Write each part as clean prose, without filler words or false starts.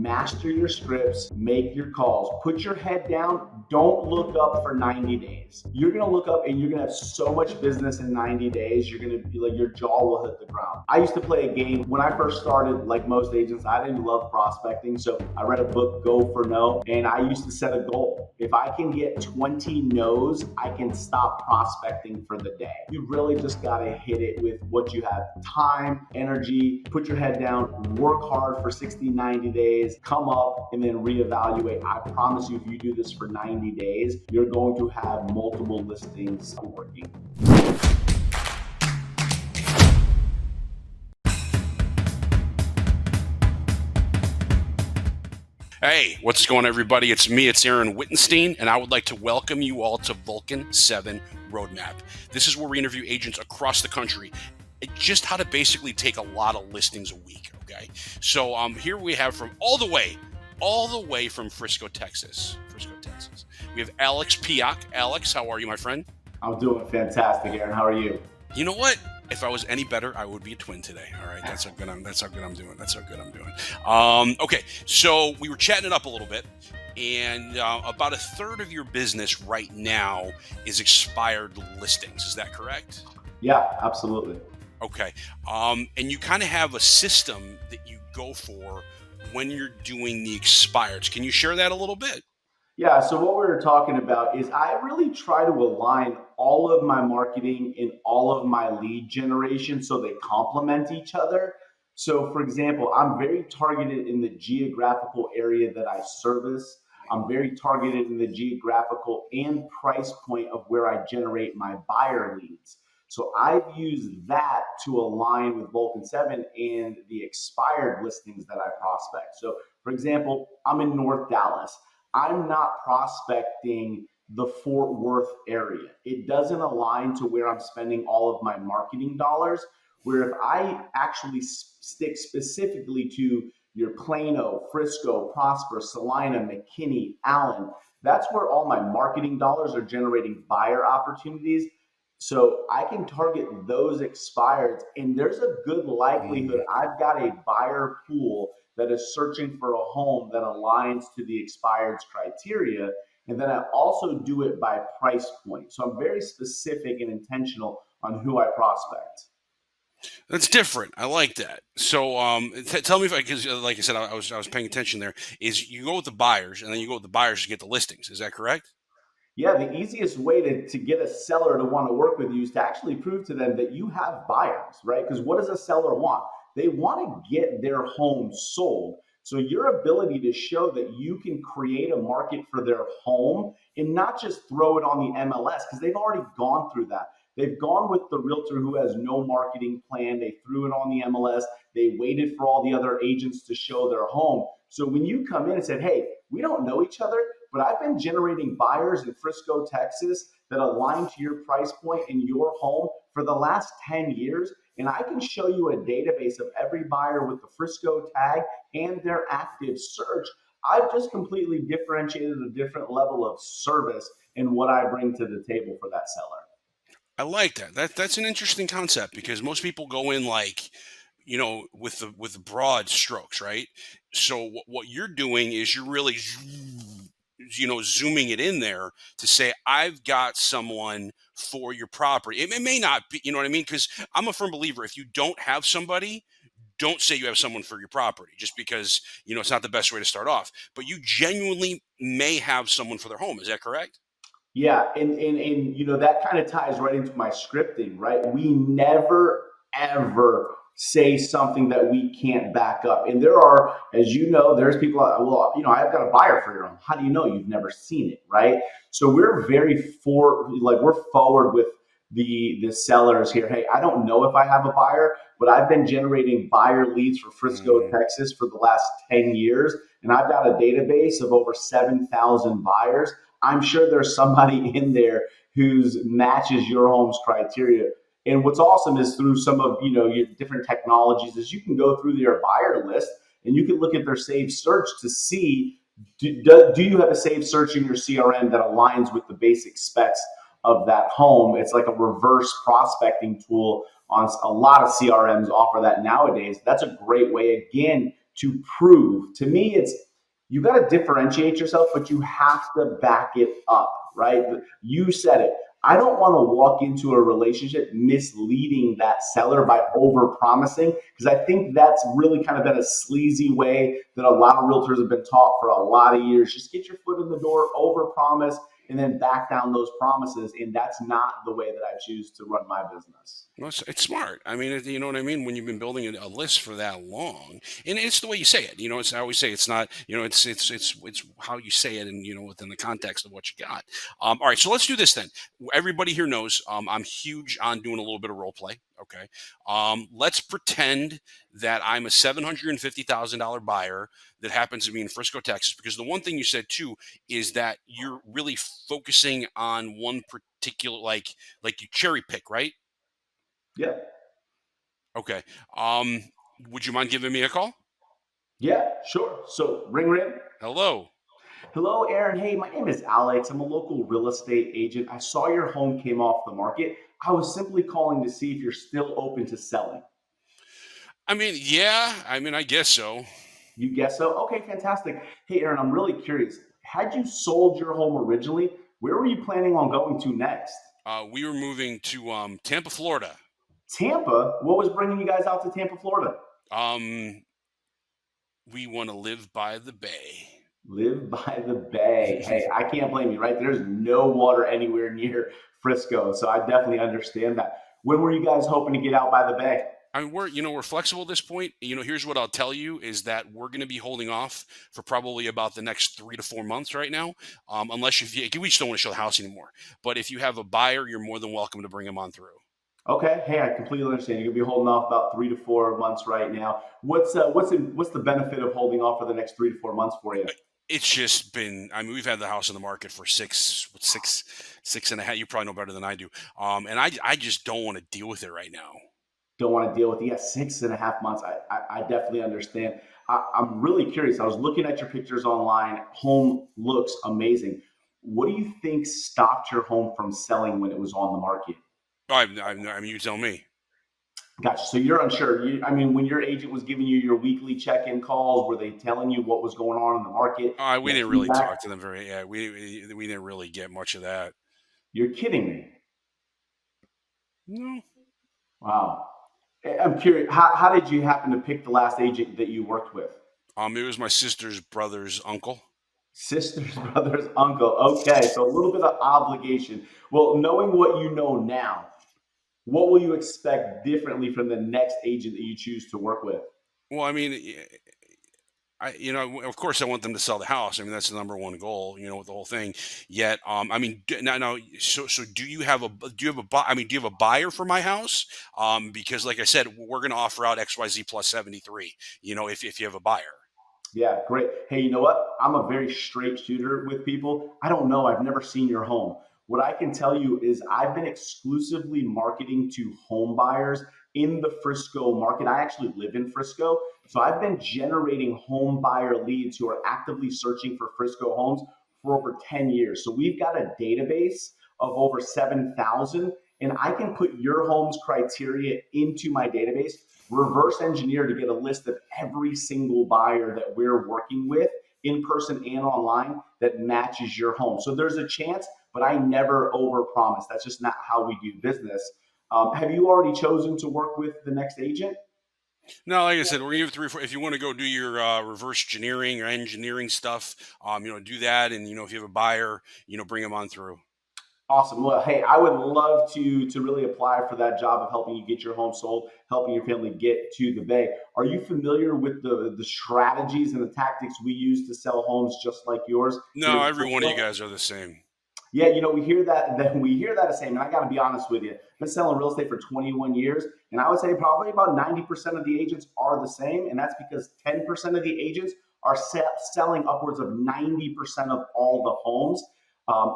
master your scripts, make your calls, put your head down, don't look up for 90 days. You're gonna look up and you're gonna have so much business in 90 days, you're gonna be like, your jaw will hit the ground. I used to play a game when I first started, like most agents, I didn't love prospecting. So I read a book, Go for No, and I used to set a goal. If I can get 20 no's, I can stop prospecting for the day. You really just gotta hit it with what you have: time, energy, put your head down, work hard for 60, 90 days, come up, and then reevaluate. I promise you, if you do this for 90 days, you're going to have multiple listings working. Hey, what's going on, everybody? It's me, it's Aaron Wittenstein, and I would like to welcome you all to Vulcan7 Roadmap. This is where we interview agents across the country, just how to basically take a lot of listings a week, okay? So here we have from all the way from Frisco, Texas. We have Alex Piech. Alex, how are you, my friend? I'm doing fantastic, Aaron. How are you? You know what? If I was any better, I would be a twin today. All right, that's how good I'm doing. Okay, so we were chatting it up a little bit, and about a third of your business right now is expired listings. Is that correct? Yeah, absolutely. Okay, and you kind of have a system that you go for when you're doing the expireds. Can you share that a little bit? Yeah, so what we were talking about is I really try to align all of my marketing and all of my lead generation so they complement each other. So, for example, I'm very targeted in the geographical area that I service. I'm very targeted in the geographical and price point of where I generate my buyer leads. So I've used that to align with Vulcan 7 and the expired listings that I prospect. So, for example, I'm in North Dallas. I'm not prospecting the Fort Worth area. It doesn't align to where I'm spending all of my marketing dollars. Where if I actually stick specifically to your Plano, Frisco, Prosper, Salina, McKinney, Allen, that's where all my marketing dollars are generating buyer opportunities. So I can target those expireds, and there's a good likelihood I've got a buyer pool that is searching for a home that aligns to the expireds criteria. And then I also do it by price point. So I'm very specific and intentional on who I prospect. That's different. I like that. So, tell me if because like I said, I was paying attention there. Is you go with the buyers, and then you go with the buyers to get the listings. Is that correct? Yeah, the easiest way to get a seller to want to work with you is to actually prove to them that you have buyers, right? Because what does a seller want? They want to get their home sold. So your ability to show that you can create a market for their home and not just throw it on the MLS, because they've already gone through that. They've gone with the realtor who has no marketing plan. They threw it on the MLS. They waited for all the other agents to show their home. So when you come in and said, hey, we don't know each other, but I've been generating buyers in Frisco, Texas that align to your price point in your home for the last 10 years. And I can show you a database of every buyer with the Frisco tag and their active search. I've just completely differentiated a different level of service in what I bring to the table for that seller. I like that. That's an interesting concept because most people go in like, with the broad strokes, right? So what you're doing is you're really, zooming it in there to say, I've got someone for your property. It may not be, you know what I mean? Because I'm a firm believer, if you don't have somebody, don't say you have someone for your property just because, it's not the best way to start off. But you genuinely may have someone for their home. Is that correct? Yeah, and that kind of ties right into my scripting, right? We never ever say something that we can't back up. And there are, as you know, there's people, well, I've got a buyer for your home. How do you know? You've never seen it, right? So we're we're forward with the sellers here. Hey, I don't know if I have a buyer, but I've been generating buyer leads for Frisco, Texas for the last 10 years. And I've got a database of over 7,000 buyers. I'm sure there's somebody in there who's matches your home's criteria. And what's awesome is through some of your different technologies is you can go through their buyer list and you can look at their saved search to see do you have a saved search in your CRM that aligns with the basic specs of that home. It's like a reverse prospecting tool. On a lot of CRMs offer that nowadays. That's a great way again to prove. To me, it's you got to differentiate yourself, but you have to back it up, right? You said it. I don't want to walk into a relationship misleading that seller by over promising, because I think that's really kind of been a sleazy way that a lot of realtors have been taught for a lot of years. Just get your foot in the door, over promise, and then back down those promises. And that's not the way that I choose to run my business. Well, it's smart. I mean, you know what I mean? When you've been building a list for that long, and it's the way you say it. It's I always say it's not. It's how you say it, and within the context of what you got. All right, so let's do this then. Everybody here knows I'm huge on doing a little bit of role play. Okay, let's pretend that I'm a $750,000 buyer that happens to be in Frisco, Texas. Because the one thing you said too is that you're really focusing on one particular, like you cherry pick, right? Yeah. Okay. Would you mind giving me a call? Yeah, sure. So ring ring. Hello. Hello, Aaron. Hey, my name is Alex. I'm a local real estate agent. I saw your home came off the market. I was simply calling to see if you're still open to selling. I mean, yeah. I mean, I guess so. You guess so? Okay, fantastic. Hey, Aaron, I'm really curious. Had you sold your home originally? Where were you planning on going to next? We were moving to Tampa, Florida. Tampa? What was bringing you guys out to Tampa, Florida? Um, we want to live by the bay. Live by the bay. Hey, I can't blame you, right? There's no water anywhere near Frisco, so I definitely understand that. When were you guys hoping to get out by the bay? I mean, we're flexible at this point. Here's what I'll tell you is that we're going to be holding off for probably about the next 3 to 4 months right now, unless we just don't want to show the house anymore. But if you have a buyer, you're more than welcome to bring them on through. Okay, hey, I completely understand. You're gonna be holding off about 3 to 4 months right now. What's the benefit of holding off for the next 3 to 4 months for you? It's just been. I mean, we've had the house on the market for six and a half. You probably know better than I do. And I just don't want to deal with it right now. Don't want to deal with it. Yeah, 6.5 months. I definitely understand. I'm really curious. I was looking at your pictures online. Home looks amazing. What do you think stopped your home from selling when it was on the market? I mean, you tell me. Gotcha. So you're unsure. I mean, when your agent was giving you your weekly check-in calls, were they telling you what was going on in the market? We Your didn't really feedback? talk to them very. Yeah, we didn't really get much of that. You're kidding me. No. Wow. I'm curious. How did you happen to pick the last agent that you worked with? It was my sister's brother's uncle. Sister's brother's uncle. Okay, so a little bit of obligation. Well, knowing what you know now, what will you expect differently from the next agent that you choose to work with? Well, I mean, of course, I want them to sell the house. I mean, that's the number one goal. With the whole thing. Yet, I mean, now, so do you have I mean, do you have a buyer for my house? Because, like I said, we're going to offer out XYZ plus 73. If you have a buyer. Yeah, great. Hey, you know what? I'm a very straight shooter with people. I don't know. I've never seen your home. What I can tell you is I've been exclusively marketing to home buyers in the Frisco market. I actually live in Frisco. So I've been generating home buyer leads who are actively searching for Frisco homes for over 10 years. So we've got a database of over 7,000, and I can put your home's criteria into my database, reverse engineer to get a list of every single buyer that we're working with in person and online that matches your home. So there's a chance, but I never overpromise. That's just not how we do business. Have you already chosen to work with the next agent? No, like I said, we're gonna give 3 or 4. If you want to go do your reverse engineering or engineering stuff, do that. And if you have a buyer, bring them on through. Awesome. Well, hey, I would love to really apply for that job of helping you get your home sold, helping your family get to the bay. Are you familiar with the strategies and the tactics we use to sell homes just like yours here No, in every one of you Frisco? guys are the same. Yeah, we hear that the same. And I got to be honest with you, I've been selling real estate for 21 years, and I would say probably about 90% of the agents are the same, and that's because 10% of the agents are selling upwards of 90% of all the homes.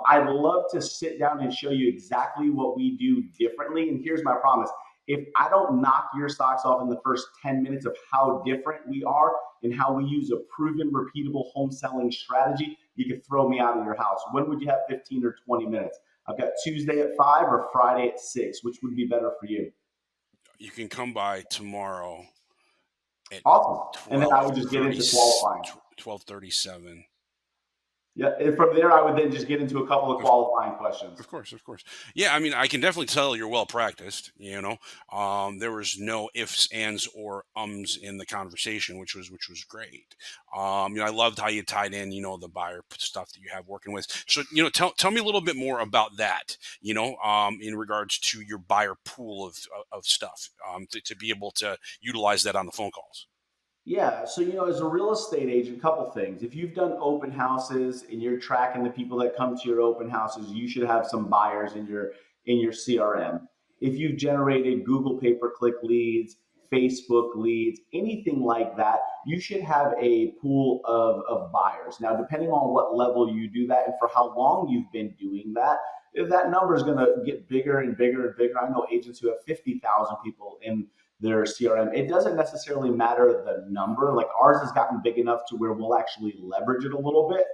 I'd love to sit down and show you exactly what we do differently. And here's my promise: if I don't knock your socks off in the first 10 minutes of how different we are and how we use a proven, repeatable home selling strategy, you could throw me out of your house. When would you have 15 or 20 minutes? I've got Tuesday at 5 or Friday at 6. Which would be better for you? You can come by tomorrow. at Awesome. And then I would just get 12:30, into qualifying. 12:37. Yeah. And from there, I would then just get into a couple of Of qualifying questions. Of course, of course. Yeah, I mean, I can definitely tell you're well practiced. There was no ifs, ands, or ums in the conversation, which was great. I loved how you tied in, the buyer stuff that you have working with. So, tell me a little bit more about that. In regards to your buyer pool of stuff, to be able to utilize that on the phone calls. Yeah, so as a real estate agent, a couple things. If you've done open houses and you're tracking the people that come to your open houses, you should have some buyers in your CRM. If you've generated Google pay-per-click leads, Facebook leads, anything like that, you should have a pool of buyers. Now, depending on what level you do that and for how long you've been doing that, if that number is going to get bigger and bigger and bigger. I know agents who have 50,000 people in their CRM. It doesn't necessarily matter the number. Like ours has gotten big enough to where we'll actually leverage it a little bit.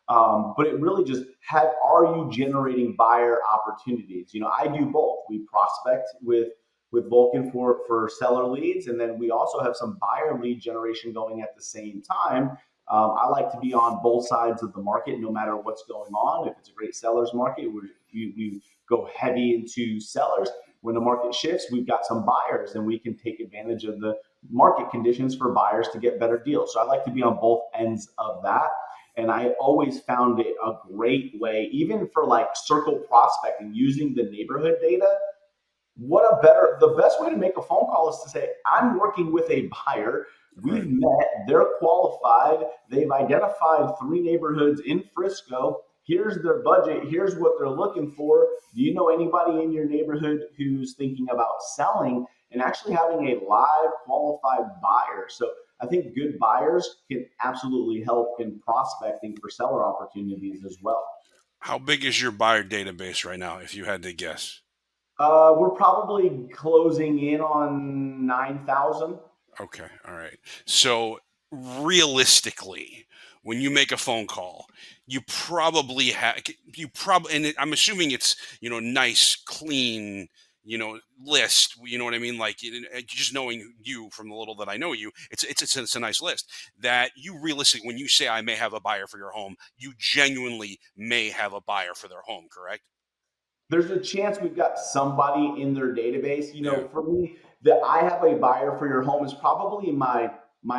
But it really just are you generating buyer opportunities? I do both. We prospect with Vulcan for seller leads, and then we also have some buyer lead generation going at the same time. I like to be on both sides of the market, no matter what's going on. If it's a great seller's market, we go heavy into sellers. When the market shifts, we've got some buyers and we can take advantage of the market conditions for buyers to get better deals. So I like to be on both ends of that. And I always found it a great way, even for like circle prospecting, using the neighborhood data. The best way to make a phone call is to say, I'm working with a buyer. We've Right. met, they're qualified, they've identified 3 neighborhoods in Frisco. Here's their budget, here's what they're looking for. Do you know anybody in your neighborhood who's thinking about selling? And actually having a live qualified buyer. So I think good buyers can absolutely help in prospecting for seller opportunities as well. How big is your buyer database right now, if you had to guess? We're probably closing in on 9,000. Okay, all right. So realistically, when you make a phone call, I'm assuming it's nice, clean, list. You know what I mean? Like just knowing you from the little that I know you, it's a nice list that you realistically, when you say I may have a buyer for your home, you genuinely may have a buyer for their home, correct? There's a chance we've got somebody in their database. Yeah. For me, that I have a buyer for your home is probably my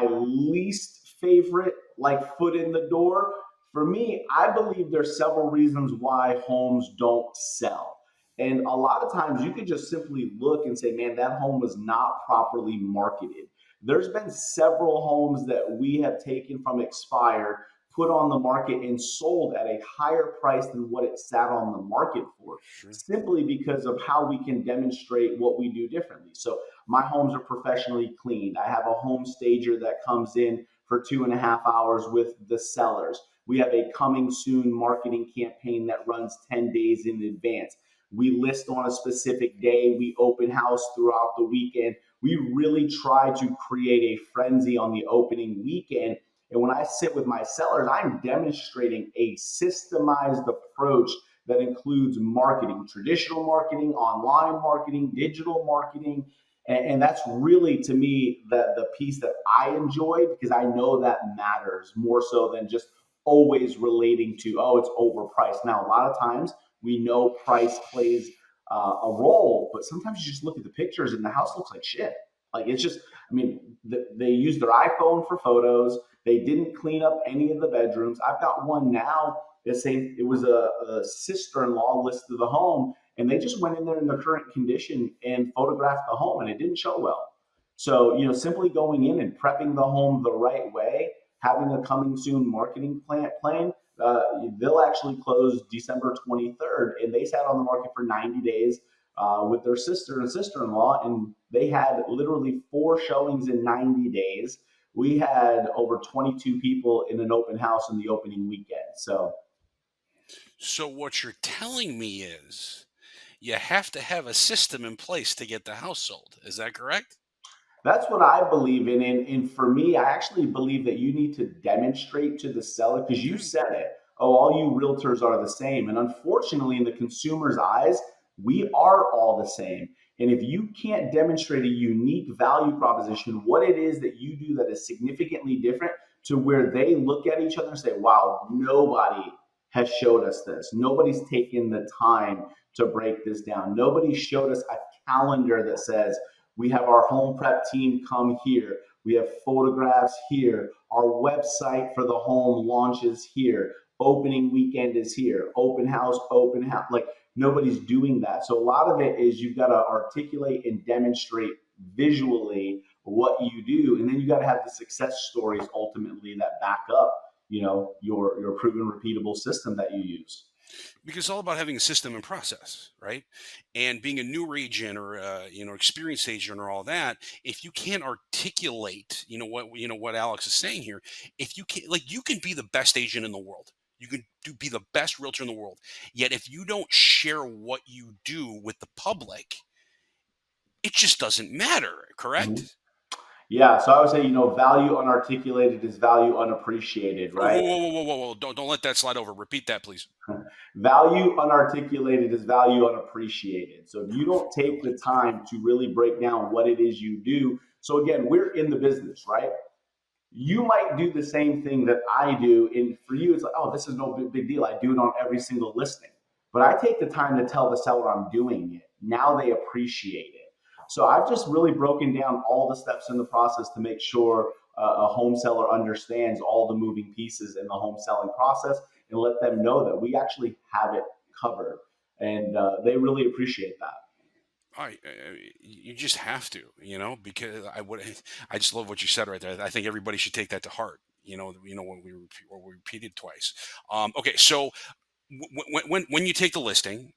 least favorite, like foot in the door. For me, I believe there's several reasons why homes don't sell. And a lot of times you could just simply look and say, man, that home was not properly marketed. There's been several homes that we have taken from expired, put on the market, and sold at a higher price than what it sat on the market for, Sure. simply because of how we can demonstrate what we do differently. So my homes are professionally cleaned. I have a home stager that comes in for 2.5 hours with the sellers. We have a coming soon marketing campaign that runs 10 days in advance. We list on a specific day. We open house throughout the weekend. We really try to create a frenzy on the opening weekend. And when I sit with my sellers, I'm demonstrating a systemized approach that includes marketing, traditional marketing, online marketing, digital marketing. And that's really, to me, the piece that I enjoy, because I know that matters more so than just always relating to, oh, it's overpriced. Now, a lot of times we know price plays a role, but sometimes you just look at the pictures and the house looks like shit. Like it's just, I mean, they use their iPhone for photos. They didn't clean up any of the bedrooms. I've got one now that say it was a sister-in-law list of the home, and they just went in there in the current condition and photographed the home, and it didn't show well. So, simply going in and prepping the home the right way, having a coming soon marketing plan, uh, they'll actually close December 23rd, and they sat on the market for 90 days with their sister and sister-in-law, and they had literally 4 showings in 90 days. We had over 22 people in an open house in the opening weekend. So So what you're telling me is you have to have a system in place to get the house sold. Is that correct? that's what I believe in. And for me, I actually believe that you need to demonstrate to the seller, because you Yeah. said it. Oh, all you realtors are the same. And unfortunately, in the consumer's eyes, we are all the same. And if you can't demonstrate a unique value proposition, what it is that you do that is significantly different to where they look at each other and say, wow, nobody has showed us this. Nobody's taken the time to break this down. Nobody showed us a calendar that says, we have our home prep team come here. We have photographs here. Our website for the home launches here. Opening weekend is here. Open house, open house. Like nobody's doing that. So a lot of it is you've got to articulate and demonstrate visually what you do, and then you got to have the success stories ultimately that back up, your proven repeatable system that you use. Because it's all about having a system and process, right? And being a new agent or experienced agent or all that, if you can't articulate, what Alex is saying here, if you can, like, you can be the best agent in the world. You can be the best realtor in the world. Yet if you don't share what you do with the public, it just doesn't matter, Mhm. correct? Yeah, so I would say, value unarticulated is value unappreciated, Whoa, right? whoa, whoa, whoa, whoa, whoa. Don't let that slide over. Repeat that, please. Value unarticulated is value unappreciated. So if you don't I take the like that. time to really break down what it is you do, so again, we're in the business, right? You might do the same thing that I do. And for you, it's like, oh, this is no big deal. I do it on every single listing. But I take the time to tell the seller I'm doing it. Now they appreciate it. So I've just really broken down all the steps in the process to make sure a home seller understands all the moving pieces in the home selling process and let them know that we actually have it covered. And they really appreciate that. You just have to, because I just love what you said right there. I think everybody should take that to heart. When we repeated twice. Okay, so when you take the listing,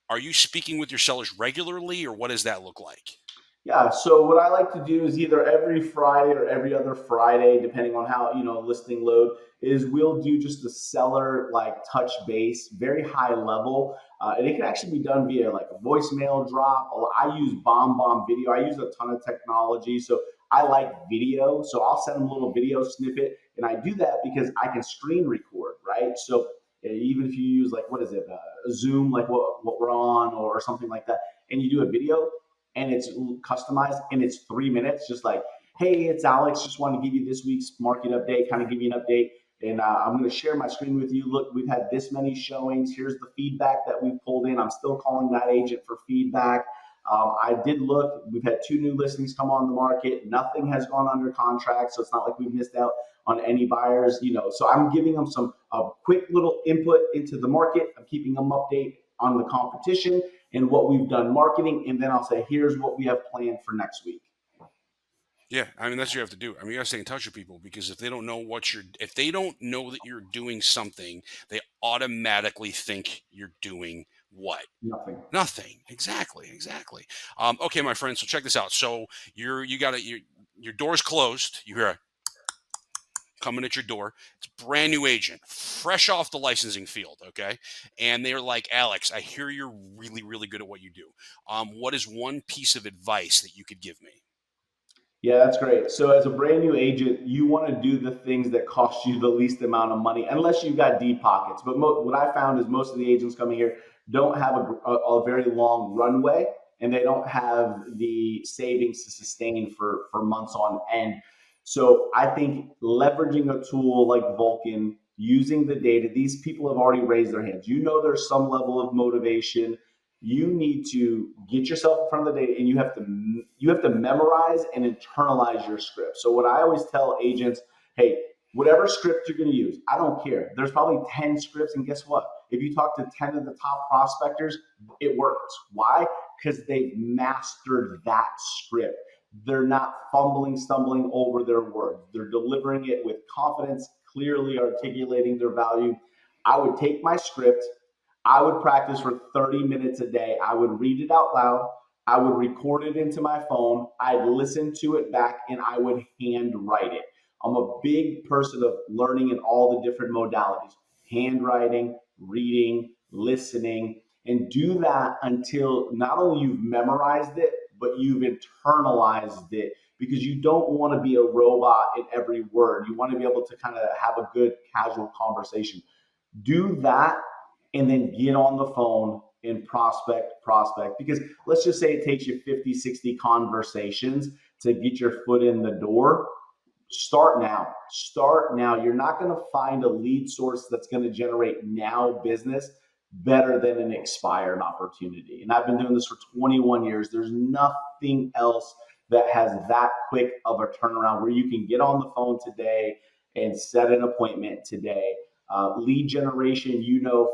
are you speaking with your sellers regularly, or what does that look like? Yeah, so what I like to do is either every Friday or every other Friday, depending on how, listing load, is we'll do just a seller like touch base, very high level. And it can actually be done via like a voicemail drop. I use Bomb Video. I use a ton of technology. So I like video. So I'll send them a little video snippet. And I do that because I can screen record, right? So even if you use like, what is it, Zoom, like what we're on or something like that, and you do a video, and it's customized and it's 3 minutes, just like, hey, it's Alex. Just want to give you this week's market update, kind of give you an update. And I'm going to share my screen with you. Look, we've had this many showings. Here's the feedback that we've pulled in. I'm still calling that agent for feedback. I did look. We've had 2 new listings come on the market. Nothing has gone under contract, so it's not like we've missed out on any buyers. So I'm giving them some quick little input into the market. I'm keeping them update on the competition and what we've done marketing, and then I'll say, here's what we have planned for next week. Yeah, I mean that's what you have to do. I mean you got to stay in touch with people because if they don't know that you're doing something, they automatically think you're doing what? Nothing. Nothing. Exactly. Exactly. Okay, my friend. So check this out. So you got your door's closed. You hear a coming at your door. It's a brand new agent, fresh off the licensing field. Okay, and they're like, Alex, I hear you're really really good at what you do. What is one piece of advice that you could give me? Yeah, that's great. So as a brand new agent, you want to do the things that cost you the least amount of money, unless you've got deep pockets. But what I found is most of the agents coming here don't have a very long runway, and they don't have the savings to sustain for months on end. So I think leveraging a tool like Vulcan, using the data, these people have already raised their hands. There's some level of motivation. You need to get yourself in front of the data, and you have to memorize and internalize your script. So what I always tell agents, hey, whatever script you're going to use, I don't care. There's probably 10 scripts, and guess what? If you talk to 10 of the top prospectors, it works. Why? Because they've mastered that script. They're not fumbling, stumbling over their words. They're delivering it with confidence, clearly articulating their value. I would take my script, I would practice for 30 minutes a day. I would read it out loud. I would record it into my phone. I'd listen to it back, and I would hand write it. I'm a big person of learning in all the different modalities: handwriting, reading, listening, and do that until not only you've memorized it, but you've internalized it, because you don't want to be a robot in every word. You want to be able to kind of have a good casual conversation. Do that, and then get on the phone and prospect. Because let's just say it takes you 50, 60 conversations to get your foot in the door. Start now. Start now. You're not going to find a lead source that's going to generate now business better than an expired opportunity. And I've been doing this for 21 years. There's nothing else that has that quick of a turnaround where you can get on the phone today and set an appointment today. Lead generation,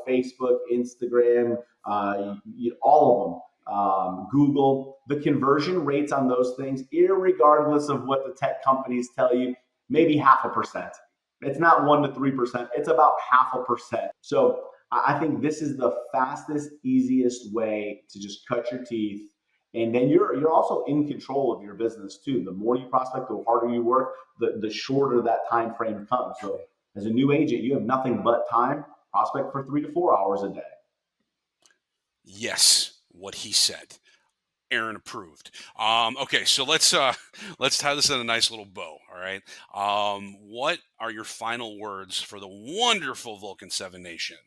Facebook, Instagram, all of them. Google, the conversion rates on those things, irregardless of what the tech companies tell you, maybe 0.5%. It's not 1 to 3%. It's about 0.5%. So I think this is the fastest, easiest way to just cut your teeth. And then you're also in control of your business too. The more you prospect, the harder you work, the shorter that time frame comes. So as a new agent, you have nothing but time. Prospect for 3 to 4 hours a day. Yes, what he said. Aaron approved. Okay, so let's tie this in a nice little bow. All right. What are your final words for the wonderful Vulcan7 Nation?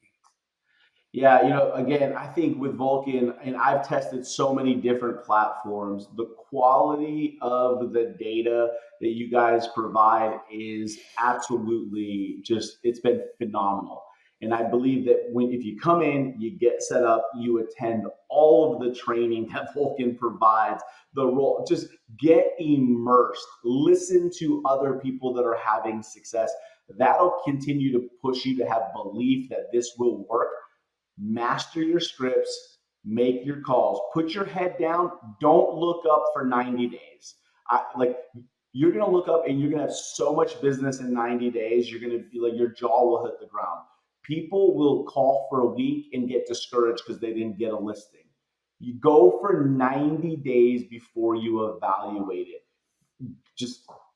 Yeah, again, I think with Vulcan, and I've tested so many different platforms, the quality of the data that you guys provide is absolutely just, it's been phenomenal. And I believe that if you come in, you get set up, you attend all of the training that Vulcan provides, the role, just get immersed, listen to other people that are having success. That'll continue to push you to have belief that this will work. Master your scripts, make your calls, put your head down, don't look up for 90 days. You're going to look up and you're going to have so much business in 90 days. You're going to be like, your jaw will hit the ground. People will call for a week and get discouraged because they didn't get a listing. You go for 90 days before you evaluate it.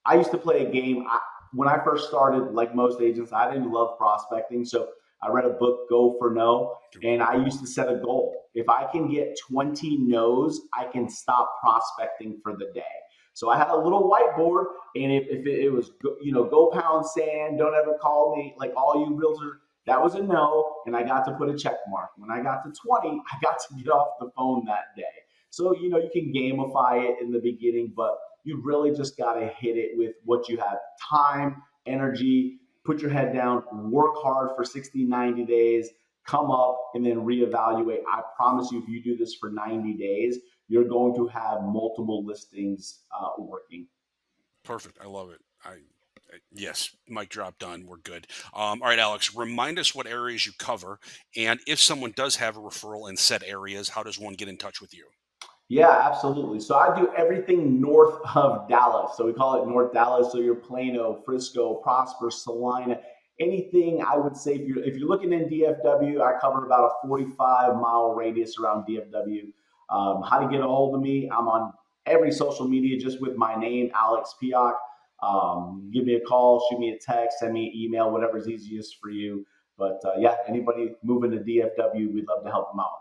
I used to play a game. When I first started, like most agents, I didn't love prospecting. So I read a book, Go for No, and I used to set a goal. If I can get 20 no's, I can stop prospecting for the day. So I had a little whiteboard, and if it was, go pound sand, don't ever call me, like all you realtors, that was a no, and I got to put a check mark. When I got to 20, I got to get off the phone that day. So, you can gamify it in the beginning, but you really just got to hit it with what you have: time, energy. Put your head down, work hard for 60, 90 days, come up, and then reevaluate. I promise you, if you do this for 90 days, you're going to have multiple listings working. Perfect. I love it. Yes, mic drop, done. We're good. All right, Alex, remind us what areas you cover. And if someone does have a referral in said areas, how does one get in touch with you? Yeah, absolutely. So I do everything north of Dallas. So we call it North Dallas. So you're Plano, Frisco, Prosper, Salina, anything. I would say if you're looking in DFW, I cover about a 45-mile radius around DFW. How to get a hold of me? I'm on every social media just with my name, Alex Piech. Give me a call, shoot me a text, send me an email, whatever's easiest for you. But yeah, anybody moving to DFW, we'd love to help them out.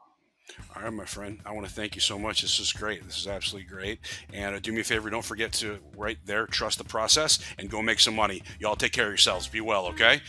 All right, my friend. I want to thank you so much. This is great. This is absolutely great. And do me a favor. Don't forget to right there, trust the process and go make some money. Y'all take care of yourselves. Be well, okay?